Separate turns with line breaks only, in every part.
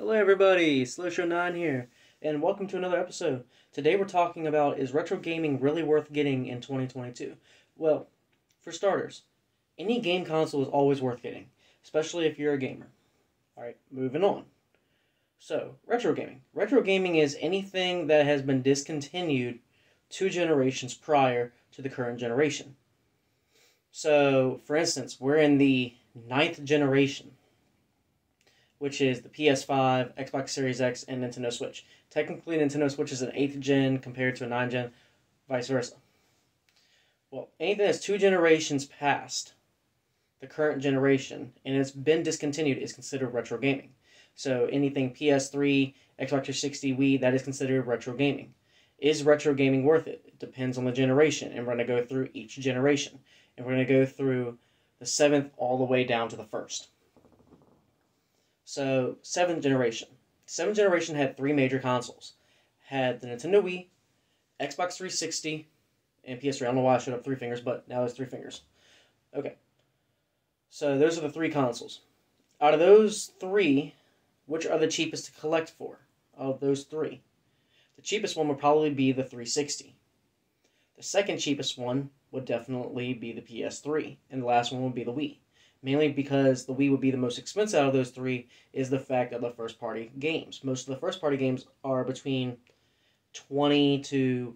Hello everybody, Slow Show 9 here, and welcome to another episode. Today we're talking about, is retro gaming really worth getting in 2022? Well, for starters, any game console is always worth getting, especially if you're a gamer. Alright, moving on. So, retro gaming. Retro gaming is anything that has been discontinued 2 generations prior to the current generation. So, for instance, we're in the 9th generation, which is the PS5, Xbox Series X, and Nintendo Switch. Technically, Nintendo Switch is an 8th gen compared to a 9th gen, vice versa. Well, anything that's 2 generations past the current generation, and it's been discontinued, is considered retro gaming. So anything PS3, Xbox 360, Wii, that is considered retro gaming. Is retro gaming worth it? It depends on the generation, and we're going to go through each generation. And we're going to go through the 7th all the way down to the 1st. So, 7th generation. 7th generation had 3 major consoles. Had the Nintendo Wii, Xbox 360, and PS3. I don't know why I showed up 3 fingers, but now there's 3 fingers. Okay. So, those are the 3 consoles. Out of those 3, which are the cheapest to collect for? Of those 3. The cheapest one would probably be the 360. The second cheapest one would definitely be the PS3. And the last one would be the Wii. Mainly because the Wii would be the most expensive out of those 3 is the fact of the first-party games. Most of the first-party games are between $20 to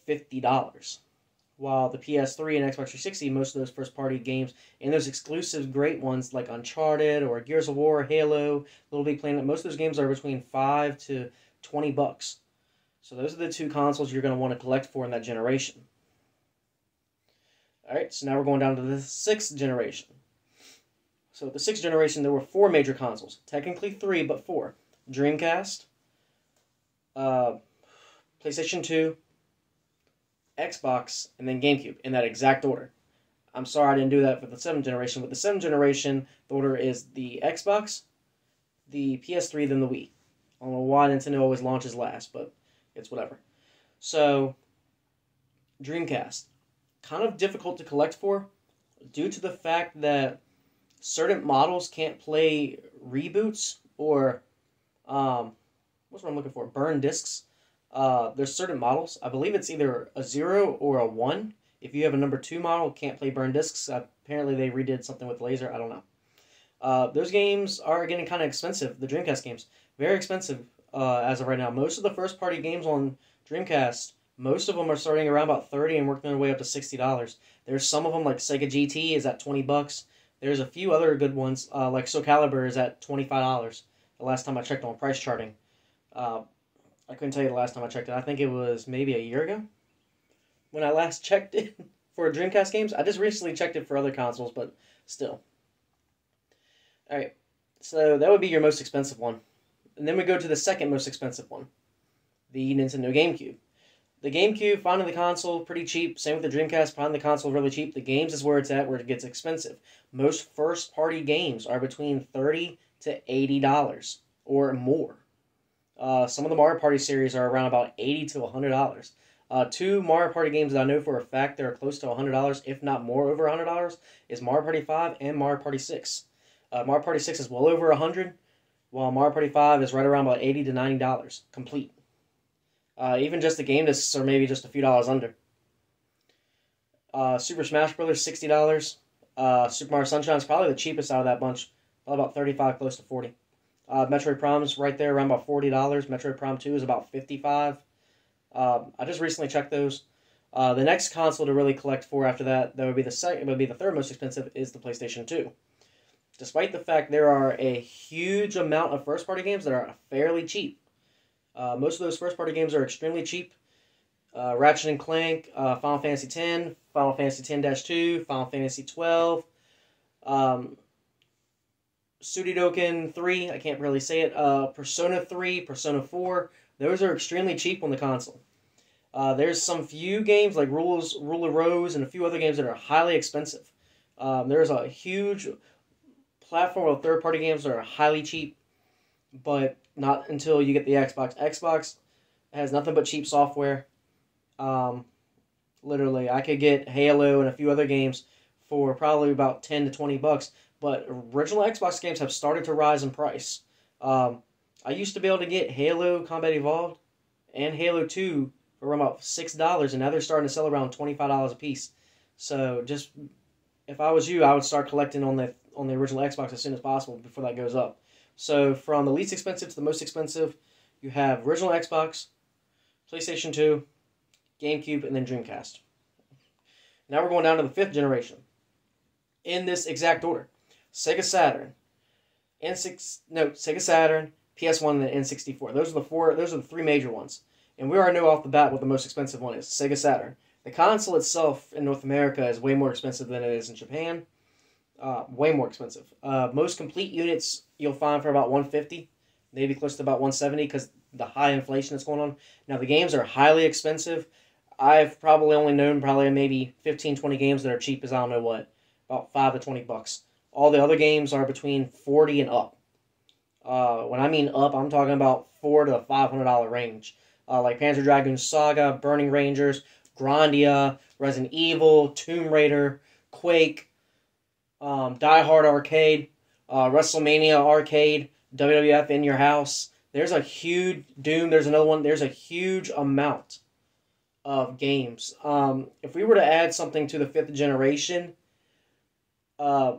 $50. While the PS3 and Xbox 360, most of those first-party games, and those exclusive great ones like Uncharted or Gears of War, Halo, Little Big Planet, most of those games are between $5 to $20. So those are the 2 consoles you're going to want to collect for in that generation. Alright, so now we're going down to the 6th generation. So the 6th generation, there were 4 major consoles. Technically 3, but 4. Dreamcast, PlayStation 2, Xbox, and then Gamecube, in that exact order. I'm sorry I didn't do that for the 7th generation. With the 7th generation, the order is the Xbox, the PS3, then the Wii. I don't know why Nintendo always launches last, but it's whatever. So, Dreamcast. Kind of difficult to collect for, due to the fact that certain models can't play reboots or, what's what I'm looking for? Burn discs. There's certain models. I believe it's either a 0 or a 1. If you have a number 2 model, it can't play burn discs. Apparently they redid something with laser. I don't know. Those games are getting kind of expensive. The Dreamcast games. Very expensive as of right now. Most of the first-party games on Dreamcast, most of them are starting around about $30 and working their way up to $60. There's some of them, like Sega GT, is at $20. There's a few other good ones, like Soul Calibur is at $25. The last time I checked on price charting. I couldn't tell you the last time I checked it. I think it was maybe a year ago when I last checked it for Dreamcast games. I just recently checked it for other consoles, but still. Alright, so that would be your most expensive one. And then we go to the second most expensive one, the Nintendo Gamecube. The Gamecube, finding the console, pretty cheap. Same with the Dreamcast, finding the console really cheap. The games is where it's at, where it gets expensive. Most first-party games are between $30 to $80 or more. Some of the Mario Party series are around about $80 to $100. 2 Mario Party games that I know for a fact that are close to $100, if not more over $100, is Mario Party 5 and Mario Party 6. Mario Party 6 is well over $100, while Mario Party 5 is right around about $80 to $90, complete. Even just the game discs are maybe just a few dollars under. Super Smash Bros. $60. Super Mario Sunshine is probably the cheapest out of that bunch. Probably about $35, close to $40. Metroid Prime's right there, around about $40. Metroid Prime 2 is about $55. I just recently checked those. The next console to really collect for after that, that would be the third most expensive, is the PlayStation 2. Despite the fact there are a huge amount of first-party games that are fairly cheap. Most of those first-party games are extremely cheap. Ratchet & Clank, Final Fantasy X, Final Fantasy X-2, Final Fantasy XII, Suikoden 3, I can't really say it, Persona 3, Persona 4, those are extremely cheap on the console. There's some few games like Rule of Rose and a few other games that are highly expensive. There's a huge platform of third-party games that are highly cheap, but not until you get the Xbox. Xbox has nothing but cheap software. Literally, I could get Halo and a few other games for probably about $10 to $20, but original Xbox games have started to rise in price. I used to be able to get Halo Combat Evolved and Halo 2 for around about $6, and now they're starting to sell around $25 a piece. So just, if I was you, I would start collecting on the original Xbox as soon as possible before that goes up. So from the least expensive to the most expensive, you have original Xbox, PlayStation 2, Gamecube, and then Dreamcast. Now we're going down to the 5th generation. In this exact order: Sega Saturn, Sega Saturn, PS1, and N64. Those are the three major ones. And we already know off the bat what the most expensive one is: Sega Saturn. The console itself in North America is way more expensive than it is in Japan. Way more expensive. Most complete units you'll find for about $150, maybe close to about $170 because the high inflation that's going on. Now the games are highly expensive. I've probably only known maybe 15, 20 games that are cheap as I don't know what, about $5 to $20. All the other games are between $40 and up. When I mean up, I'm talking about $400 to $500 range. Like Panzer Dragoon Saga, Burning Rangers, Grandia, Resident Evil, Tomb Raider, Quake, Die Hard Arcade, WrestleMania Arcade, WWF In Your House. There's a huge Doom. There's another one. There's a huge amount of games. If we were to add something to the 5th generation,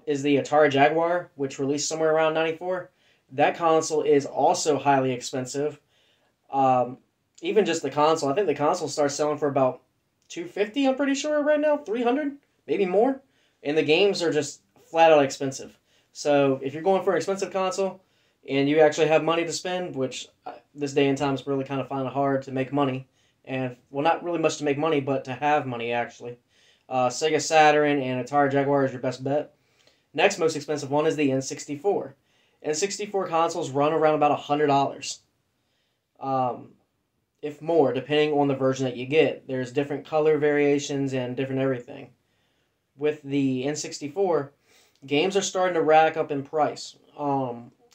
is the Atari Jaguar, which released somewhere around '94. That console is also highly expensive. Even just the console. I think the console starts selling for about $250, I'm pretty sure, right now. $300, maybe more. And the games are just flat out expensive. So if you're going for an expensive console and you actually have money to spend, which this day and time is really kind of finding it hard to make money. And, well, not really much to make money, but to have money, actually. Sega Saturn and Atari Jaguar is your best bet. Next most expensive one is the N64. N64 consoles run around about $100. If more, depending on the version that you get. There's different color variations and different everything. With the N64, games are starting to rack up in price.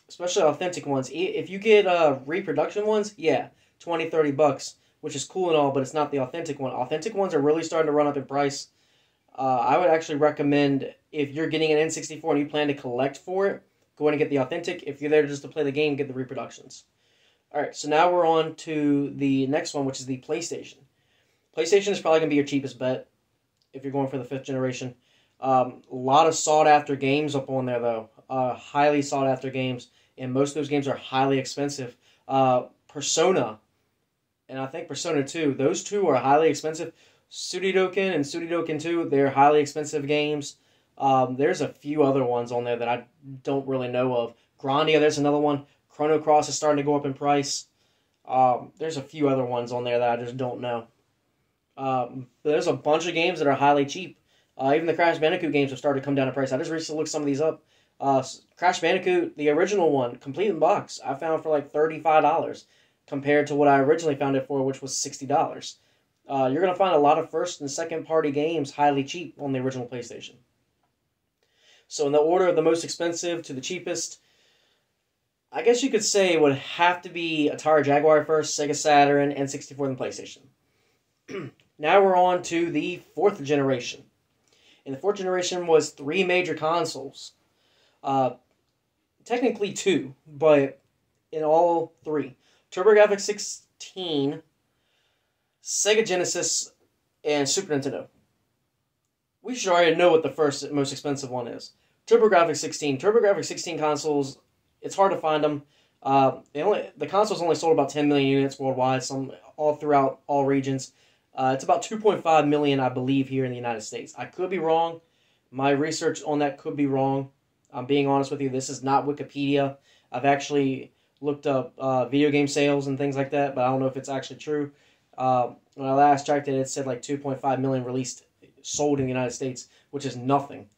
Especially authentic ones. If you get reproduction ones, yeah, $20, $30, which is cool and all, but it's not the authentic one. Authentic ones are really starting to run up in price. I would actually recommend, if you're getting an N64 and you plan to collect for it, go in and get the authentic. If you're there just to play the game, get the reproductions. Alright, so now we're on to the next one, which is the PlayStation. PlayStation is probably going to be your cheapest bet if you're going for the 5th generation. A lot of sought-after games up on there, though. Highly sought-after games, and most of those games are highly expensive. Persona, and I think Persona 2, those two are highly expensive. Suikoden and Suikoden 2, they're highly expensive games. There's a few other ones on there that I don't really know of. Grandia, there's another one. Chrono Cross is starting to go up in price. There's a few other ones on there that I just don't know. But there's a bunch of games that are highly cheap. Even the Crash Bandicoot games have started to come down in price. I just recently looked some of these up. Crash Bandicoot, the original one, complete in box, I found for like $35 compared to what I originally found it for, which was $60. You're going to find a lot of first and second party games highly cheap on the original PlayStation. So in the order of the most expensive to the cheapest, I guess you could say it would have to be Atari Jaguar first, Sega Saturn, N64, and PlayStation. Now we're on to the 4th generation. And the 4th generation was 3 major consoles. Technically 2, but in all 3. TurboGrafx 16, Sega Genesis, and Super Nintendo. We should already know what the first most expensive one is. TurboGrafx 16. TurboGrafx 16 consoles, it's hard to find them. The consoles only sold about 10 million units worldwide, some all throughout all regions. It's about 2.5 million, I believe, here in the United States. I could be wrong. My research on that could be wrong. I'm being honest with you. This is not Wikipedia. I've actually looked up video game sales and things like that, but I don't know if it's actually true. When I last checked it, it said like 2.5 million sold in the United States, which is nothing.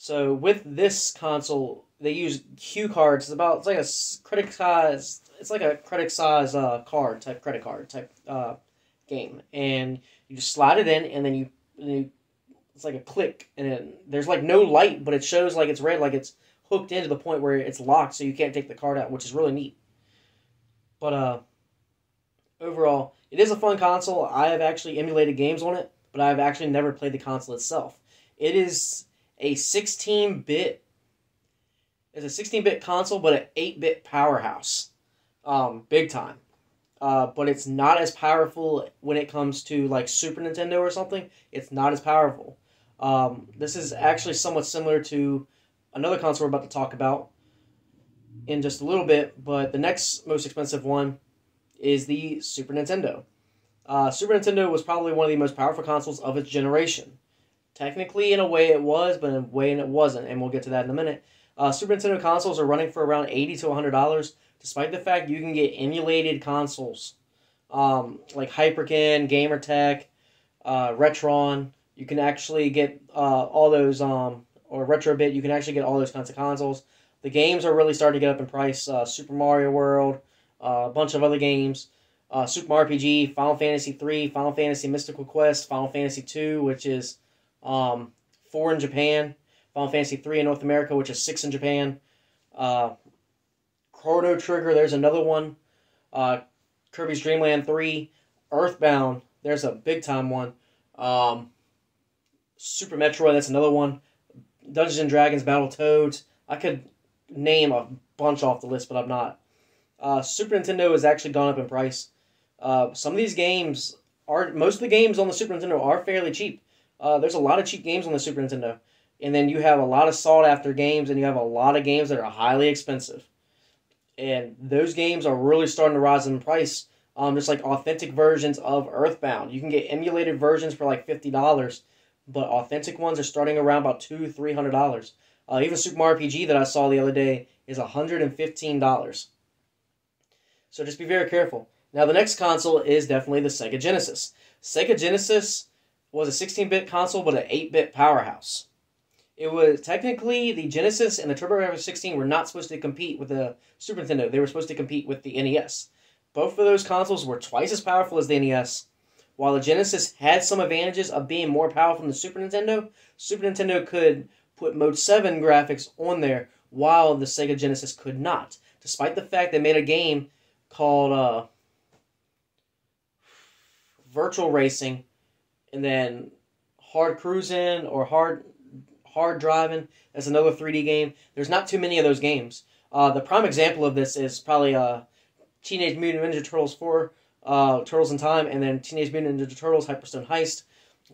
So with this console, they use cue cards. It's like a credit size. It's like a credit size credit card type game, and you just slide it in, and then it's like a click, and there's like no light, but it shows like it's red, like it's hooked in to the point where it's locked, so you can't take the card out, which is really neat. But overall, it is a fun console. I have actually emulated games on it, but I've actually never played the console itself. It is a 16-bit It's a 16-bit console, but an 8-bit powerhouse. Big time. But it's not as powerful when it comes to like Super Nintendo or something. It's not as powerful. This is actually somewhat similar to another console we're about to talk about in just a little bit, but the next most expensive one is the Super Nintendo. Super Nintendo was probably one of the most powerful consoles of its generation. Technically, in a way it was, but in a way it wasn't, and we'll get to that in a minute. Super Nintendo consoles are running for around $80 to $100, despite the fact you can get emulated consoles like Hyperkin, Gamertech, Retron. You can actually get all those, or Retrobit, you can actually get all those kinds of consoles. The games are really starting to get up in price. Super Mario World, a bunch of other games. Super Mario RPG, Final Fantasy 3, Final Fantasy Mystical Quest, Final Fantasy 2, which is 4 in Japan. Final Fantasy 3 in North America, which is 6 in Japan. Chrono Trigger, there's another one. Kirby's Dream Land 3. Earthbound, there's a big time one. Super Metroid, that's another one. Dungeons and Dragons Battletoads. I could name a bunch off the list, but I'm not. Super Nintendo has actually gone up in price. Some of these games most of the games on the Super Nintendo are fairly cheap. There's a lot of cheap games on the Super Nintendo. And then you have a lot of sought-after games, and you have a lot of games that are highly expensive. And those games are really starting to rise in price. Just like authentic versions of Earthbound. You can get emulated versions for like $50, but authentic ones are starting around about $200-$300. Even Super Mario RPG that I saw the other day is $115. So just be very careful. Now the next console is definitely the Sega Genesis. Sega Genesis was a 16-bit console, but an 8-bit powerhouse. It was technically the Genesis and the TurboGrafx 16 were not supposed to compete with the Super Nintendo. They were supposed to compete with the NES. Both of those consoles were twice as powerful as the NES. While the Genesis had some advantages of being more powerful than the Super Nintendo could put Mode 7 graphics on there, while the Sega Genesis could not. Despite the fact they made a game called Virtual Racing, and then Hard Cruising or Hard Driving. That's another 3D game. There's not too many of those games. The prime example of this is probably Teenage Mutant Ninja Turtles 4, Turtles in Time, and then Teenage Mutant Ninja Turtles Hyperstone Heist.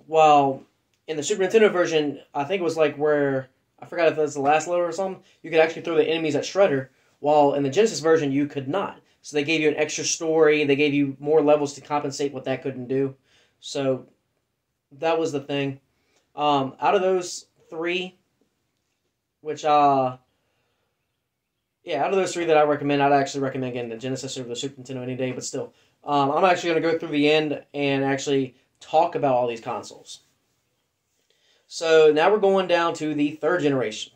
While in the Super Nintendo version, I think it was like where, I forgot if it was the last level or something, you could actually throw the enemies at Shredder, while in the Genesis version, you could not. So they gave you an extra story, they gave you more levels to compensate what that couldn't do. So that was the thing. Out of those three, out of those three that I recommend, I'd actually recommend getting the Genesis over the Super Nintendo any day, but still. I'm actually going to go through the end and actually talk about all these consoles. So now we're going down to the third generation.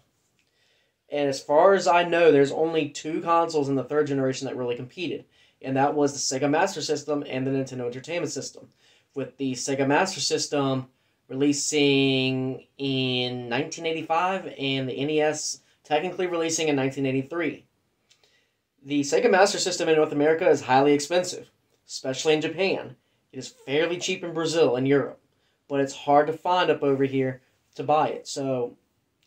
And as far as I know, there's only 2 consoles in the third generation that really competed. And that was the Sega Master System and the Nintendo Entertainment System. With the Sega Master System releasing in 1985 and the NES technically releasing in 1983. The Sega Master System in North America is highly expensive, especially in Japan. It is fairly cheap in Brazil and Europe, but it's hard to find up over here to buy it. So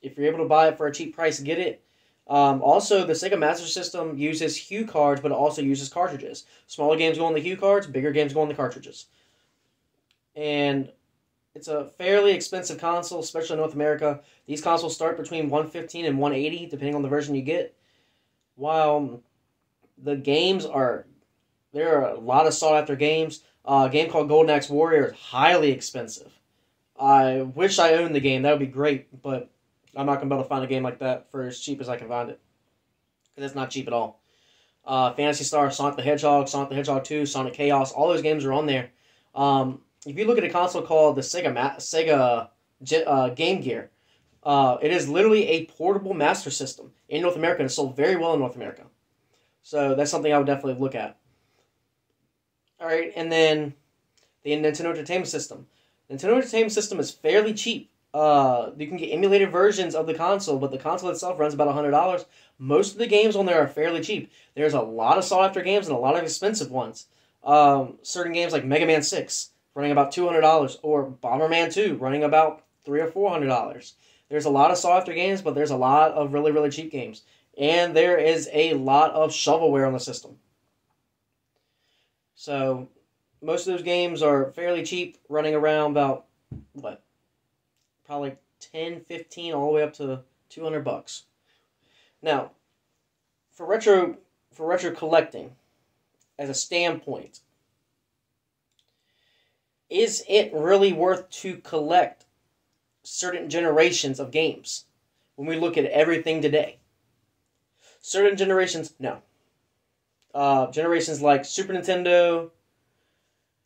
if you're able to buy it for a cheap price, get it. Also, the Sega Master System uses Hue cards, but it also uses cartridges. Smaller games go on the Hue cards, bigger games go on the cartridges. And it's a fairly expensive console, especially in North America. These consoles start between $115 and $180, depending on the version you get. While the games there are a lot of sought-after games. A game called Golden Axe Warrior is highly expensive. I wish I owned the game. That would be great, but I'm not going to be able to find a game like that for as cheap as I can find it. Because it's not cheap at all. Phantasy Star, Sonic the Hedgehog 2, Sonic Chaos, all those games are on there. If you look at a console called the Sega Game Gear, it is literally a portable master system in North America, and it's sold very well in North America. So that's something I would definitely look at. Alright, and then the Nintendo Entertainment System. The Nintendo Entertainment System is fairly cheap. You can get emulated versions of the console, but the console itself runs about $100. Most of the games on there are fairly cheap. There's a lot of sought-after games and a lot of expensive ones. Certain games like Mega Man 6 running about $200, or Bomberman 2 running about $300 or $400. There's a lot of sought-after games, but there's a lot of really, really cheap games. and there is a lot of shovelware on the system. So most of those games are fairly cheap, running around about, what, probably 10, 15, all the way up to $200. Now, for retro collecting, as a standpoint, is it really worth to collect certain generations of games when we look at everything today? Certain generations, no. Generations like Super Nintendo,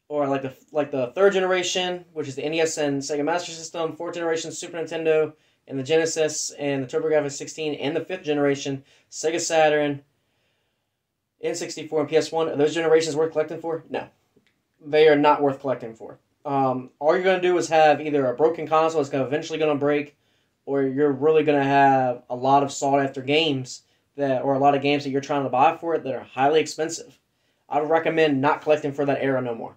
or like the third generation, which is the NES and Sega Master System, fourth generation Super Nintendo, and the Genesis and the TurboGrafx-16, and the fifth generation Sega Saturn, N64, and PS1. Are those generations worth collecting for? No. They are not worth collecting for. All you're going to do is have either a broken console that's eventually going to break, or you're really going to have a lot of sought-after games, or a lot of games that you're trying to buy for it that are highly expensive. I would recommend not collecting for that era no more.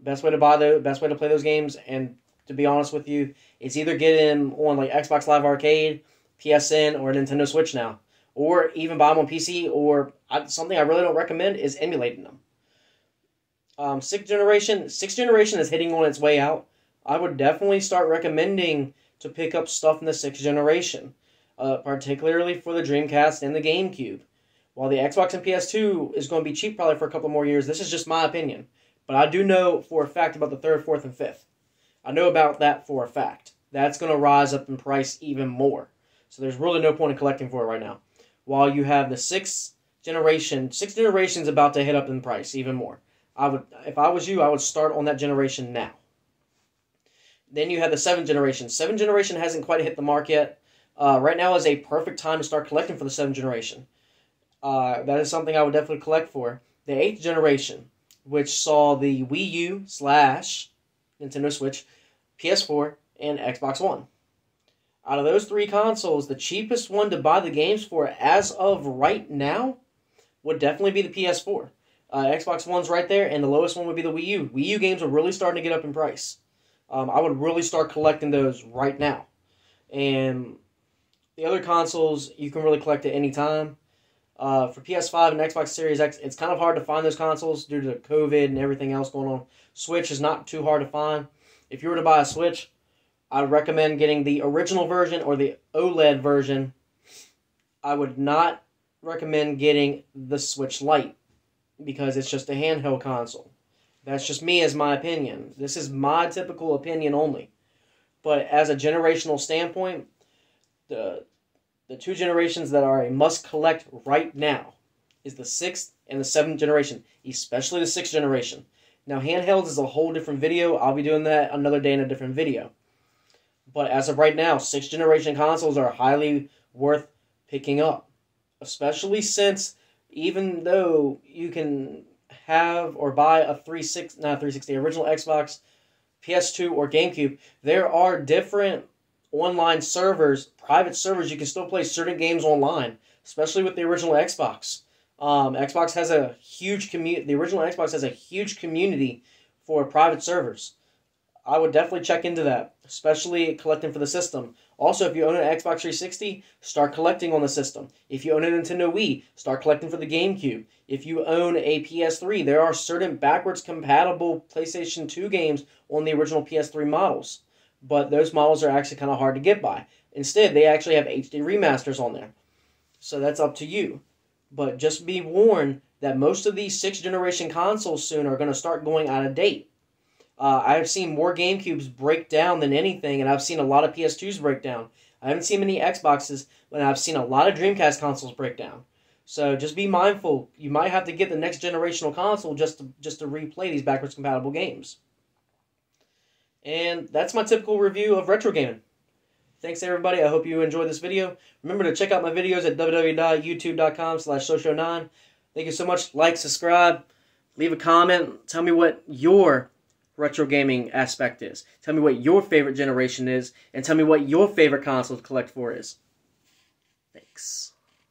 Best way to play those games, and to be honest with you, is either get them on like Xbox Live Arcade, PSN, or Nintendo Switch now. Or even buy them on PC, or something I really don't recommend is emulating them. Sixth generation is hitting on its way out. I would definitely start recommending to pick up stuff in the sixth generation, particularly for the Dreamcast and the Gamecube. While the Xbox and PS2 is going to be cheap probably for a couple more years, this is just my opinion. But I do know for a fact about the third, fourth, and fifth. I know about that for a fact. That's going to rise up in price even more. So there's really no point in collecting for it right now. While you have the sixth generation is about to hit up in price even more. If I was you, I would start on that generation now. Then you have the seventh generation. Seventh generation hasn't quite hit the mark yet. Right now is a perfect time to start collecting for the seventh generation. That is something I would definitely collect for. The eighth generation, which saw the Wii U / Nintendo Switch, PS4, and Xbox One. Out of those three consoles, the cheapest one to buy the games for as of right now would definitely be the PS4. Xbox One's right there, and the lowest one would be the Wii U. Wii U games are really starting to get up in price. I would really start collecting those right now. And the other consoles, you can really collect at any time. For PS5 and Xbox Series X, it's kind of hard to find those consoles due to COVID and everything else going on. Switch is not too hard to find. If you were to buy a Switch, I would recommend getting the original version or the OLED version. I would not recommend getting the Switch Lite because it's just a handheld console. That's just me as my opinion. This is my typical opinion only. But as a generational standpoint, the two generations that are a must-collect right now is the 6th and the 7th generation, especially the 6th generation. Now, handhelds is a whole different video. I'll be doing that another day in a different video. But as of right now, 6th generation consoles are highly worth picking up. Especially since, even though you can have or buy a original Xbox, PS2, or Gamecube, there are different online servers, private servers. You can still play certain games online, especially with the original Xbox. Xbox has a huge community. The original Xbox has a huge community for private servers. I would definitely check into that, especially collecting for the system. Also, if you own an Xbox 360, start collecting on the system. If you own a Nintendo Wii, start collecting for the GameCube. If you own a PS3, there are certain backwards compatible PlayStation 2 games on the original PS3 models. But those models are actually kind of hard to get by. Instead, they actually have HD remasters on there. So that's up to you. But just be warned that most of these 6th generation consoles soon are going to start going out of date. I've seen more GameCubes break down than anything, and I've seen a lot of PS2s break down. I haven't seen many Xboxes, but I've seen a lot of Dreamcast consoles break down. So just be mindful. You might have to get the next generational console just to replay these backwards compatible games. And that's my typical review of retro gaming. Thanks everybody. I hope you enjoyed this video. Remember to check out my videos at www.youtube.com/social9. Thank you so much. Like, subscribe, leave a comment. Tell me what your retro gaming aspect is. Tell me what your favorite generation is, and tell me what your favorite console to collect for is. Thanks.